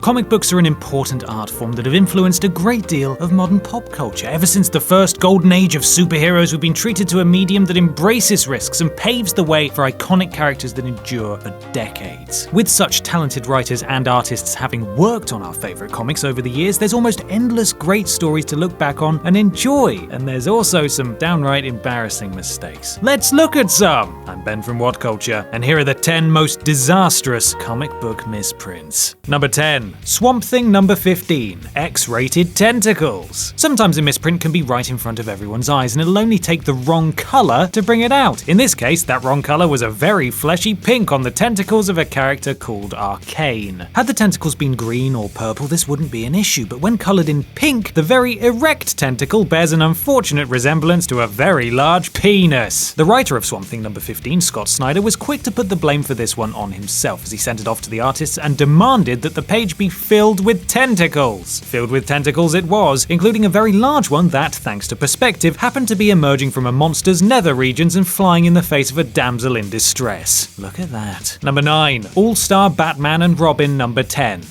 Comic books are an important art form that have influenced a great deal of modern pop culture. Ever since the first golden age of superheroes, we've been treated to a medium that embraces risks and paves the way for iconic characters that endure for decades. With such talented writers and artists having worked on our favourite comics over the years, there's almost endless great stories to look back on and enjoy, and there's also some downright embarrassing mistakes. Let's look at some! I'm Ben from What Culture, and here are the 10 most disastrous comic book misprints. Number 10. Swamp Thing number 15. X-rated tentacles. Sometimes a misprint can be right in front of everyone's eyes, and it'll only take the wrong colour to bring it out. In this case, that wrong colour was a very fleshy pink on the tentacles of a character called Arcane. Had the tentacles been green or purple, this wouldn't be an issue, but when coloured in pink, the very erect tentacle bears an unfortunate resemblance to a very large penis. The writer of Swamp Thing number 15, Scott Snyder, was quick to put the blame for this one on himself as he sent it off to the artists and demanded that the page be filled with tentacles. Filled with tentacles it was, including a very large one that, thanks to perspective, happened to be emerging from a monster's nether regions and flying in the face of a damsel in distress. Look at that. Number 9. All-Star Batman and Robin number 10.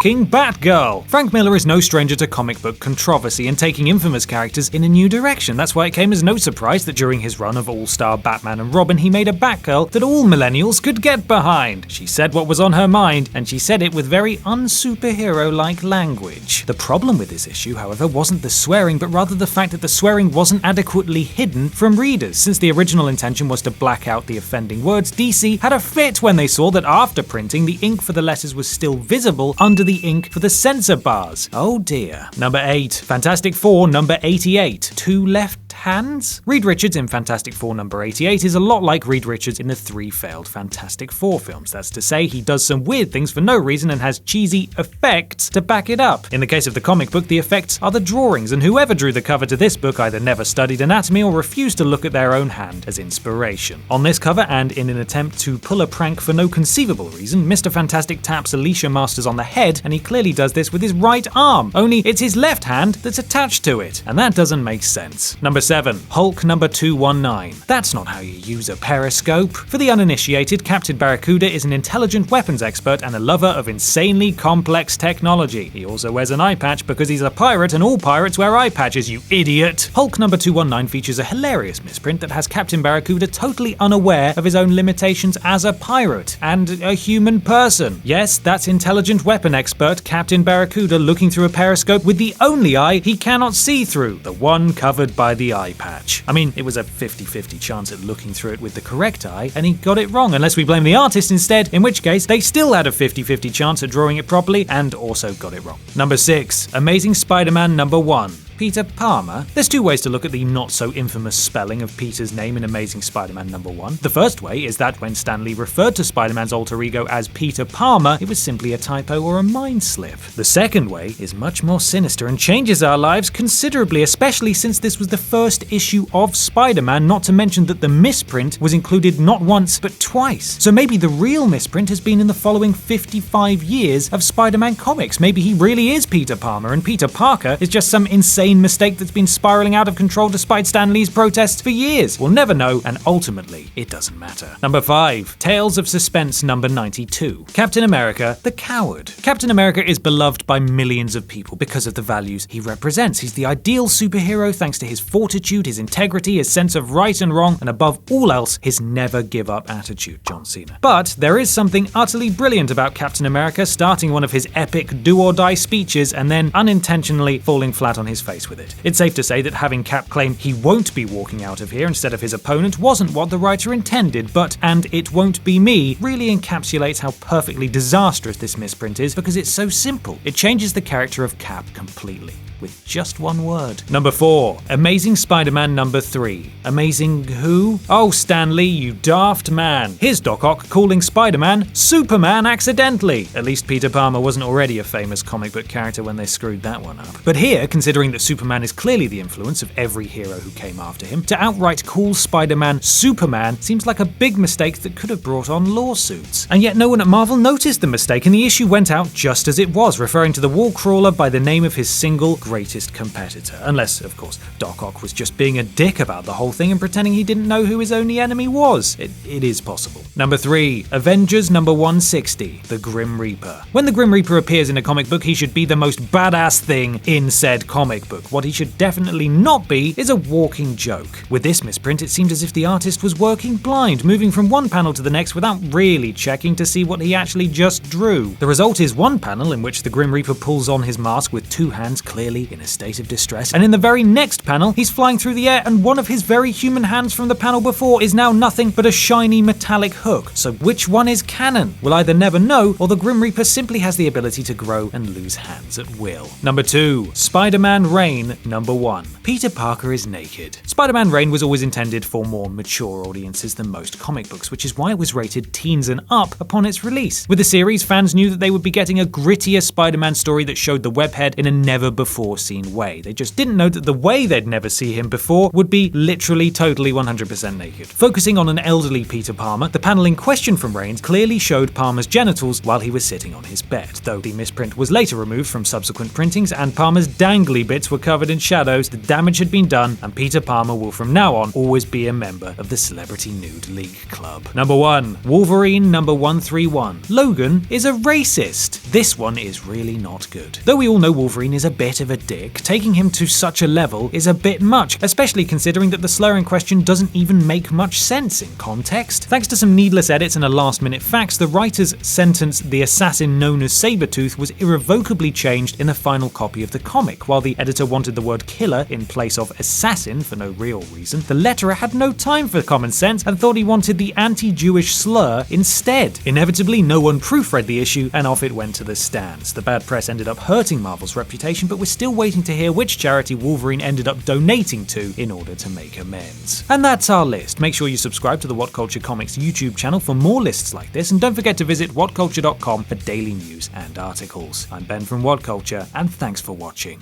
King Batgirl. Frank Miller is no stranger to comic book controversy and taking infamous characters in a new direction. That's why it came as no surprise that during his run of All-Star Batman and Robin, he made a Batgirl that all millennials could get behind. She said what was on her mind, and she said it with very unsuperhero-like language. The problem with this issue, however, wasn't the swearing, but rather the fact that the swearing wasn't adequately hidden from readers. Since the original intention was to black out the offending words, DC had a fit when they saw that after printing, the ink for the letters was still visible under the ink for the censor bars. Oh dear. Number 8. Fantastic Four number 88. Two left hands? Reed Richards in Fantastic Four number 88 is a lot like Reed Richards in the 3 failed Fantastic Four films. That's to say, he does some weird things for no reason and has cheesy effects to back it up. In the case of the comic book, the effects are the drawings, and whoever drew the cover to this book either never studied anatomy or refused to look at their own hand as inspiration. On this cover, and in an attempt to pull a prank for no conceivable reason, Mr. Fantastic taps Alicia Masters on the head, and he clearly does this with his right arm, only it's his left hand that's attached to it, and that doesn't make sense. Number 7. Hulk number 219. That's not how you use a periscope. For the uninitiated, Captain Barracuda is an intelligent weapons expert and a lover of insanely complex technology. He also wears an eye patch because he's a pirate and all pirates wear eye patches, you idiot! Hulk number 219 features a hilarious misprint that has Captain Barracuda totally unaware of his own limitations as a pirate and a human person. Yes, that's intelligent weapon expert Captain Barracuda looking through a periscope with the only eye he cannot see through, the one covered by the eye patch. I mean, it was a 50-50 chance at looking through it with the correct eye, and he got it wrong, unless we blame the artist instead, in which case they still had a 50-50 chance at drawing it properly and also got it wrong. Number 6. Amazing Spider-Man number 1. Peter Palmer? There's 2 ways to look at the not-so-infamous spelling of Peter's name in Amazing Spider-Man number 1. The first way is that when Stan Lee referred to Spider-Man's alter ego as Peter Palmer, it was simply a typo or a mind slip. The second way is much more sinister and changes our lives considerably, especially since this was the first issue of Spider-Man, not to mention that the misprint was included not once but twice. So maybe the real misprint has been in the following 55 years of Spider-Man comics. Maybe he really is Peter Palmer and Peter Parker is just some insane mistake that's been spiraling out of control despite Stan Lee's protests for years. We'll never know, and ultimately, it doesn't matter. Number 5. Tales of Suspense number 92. Captain America, the Coward. Captain America is beloved by millions of people because of the values he represents. He's the ideal superhero thanks to his fortitude, his integrity, his sense of right and wrong, and above all else, his never-give-up attitude, John Cena. But there is something utterly brilliant about Captain America starting one of his epic do-or-die speeches and then unintentionally falling flat on his face with it. It's safe to say that having Cap claim he won't be walking out of here instead of his opponent wasn't what the writer intended, but "and it won't be me" really encapsulates how perfectly disastrous this misprint is because it's so simple. It changes the character of Cap completely. With just one word. Number 4. Amazing Spider-Man number 3. Amazing who? Oh, Stan Lee, you daft man. Here's Doc Ock calling Spider-Man Superman accidentally. At least Peter Palmer wasn't already a famous comic book character when they screwed that one up. But here, considering that Superman is clearly the influence of every hero who came after him, to outright call Spider-Man Superman seems like a big mistake that could have brought on lawsuits. And yet no one at Marvel noticed the mistake, and the issue went out just as it was, referring to the wall crawler by the name of his single greatest competitor. Unless, of course, Doc Ock was just being a dick about the whole thing and pretending he didn't know who his only enemy was. It is possible. Number 3. Avengers number 160, the Grim Reaper. When the Grim Reaper appears in a comic book, he should be the most badass thing in said comic book. What he should definitely not be is a walking joke. With this misprint, it seemed as if the artist was working blind, moving from one panel to the next without really checking to see what he actually just drew. The result is one panel in which the Grim Reaper pulls on his mask with two hands clearly in a state of distress, and in the very next panel, he's flying through the air and one of his very human hands from the panel before is now nothing but a shiny metallic hook. So which one is canon? We'll either never know, or the Grim Reaper simply has the ability to grow and lose hands at will. Number 2. Spider-Man Reign number 1. Peter Parker is naked. Spider-Man Reign was always intended for more mature audiences than most comic books, which is why it was rated teens and up upon its release. With the series, fans knew that they would be getting a grittier Spider-Man story that showed the webhead in a never-before-seen way. They just didn't know that the way they'd never see him before would be literally totally 100% naked. Focusing on an elderly Peter Parker, the panel in question from Reigns clearly showed Parker's genitals while he was sitting on his bed. Though the misprint was later removed from subsequent printings and Parker's dangly bits were covered in shadows, the damage had been done and Peter Parker will from now on always be a member of the Celebrity Nude League Club. Number 1. Wolverine number 131. Logan is a racist. This one is really not good. Though we all know Wolverine is a bit of a dick, taking him to such a level is a bit much, especially considering that the slur in question doesn't even make much sense in context. Thanks to some needless edits and a last-minute fax, the writer's sentence, "the assassin known as Sabretooth," was irrevocably changed in the final copy of the comic. While the editor wanted the word killer in place of assassin for no real reason, the letterer had no time for common sense and thought he wanted the anti-Jewish slur instead. Inevitably, no one proofread the issue and off it went to the stands. The bad press ended up hurting Marvel's reputation, but we're still waiting to hear which charity Wolverine ended up donating to in order to make amends. And that's our list. Make sure you subscribe to the What Culture Comics YouTube channel for more lists like this, and don't forget to visit whatculture.com for daily news and articles. I'm Ben from What Culture, and thanks for watching.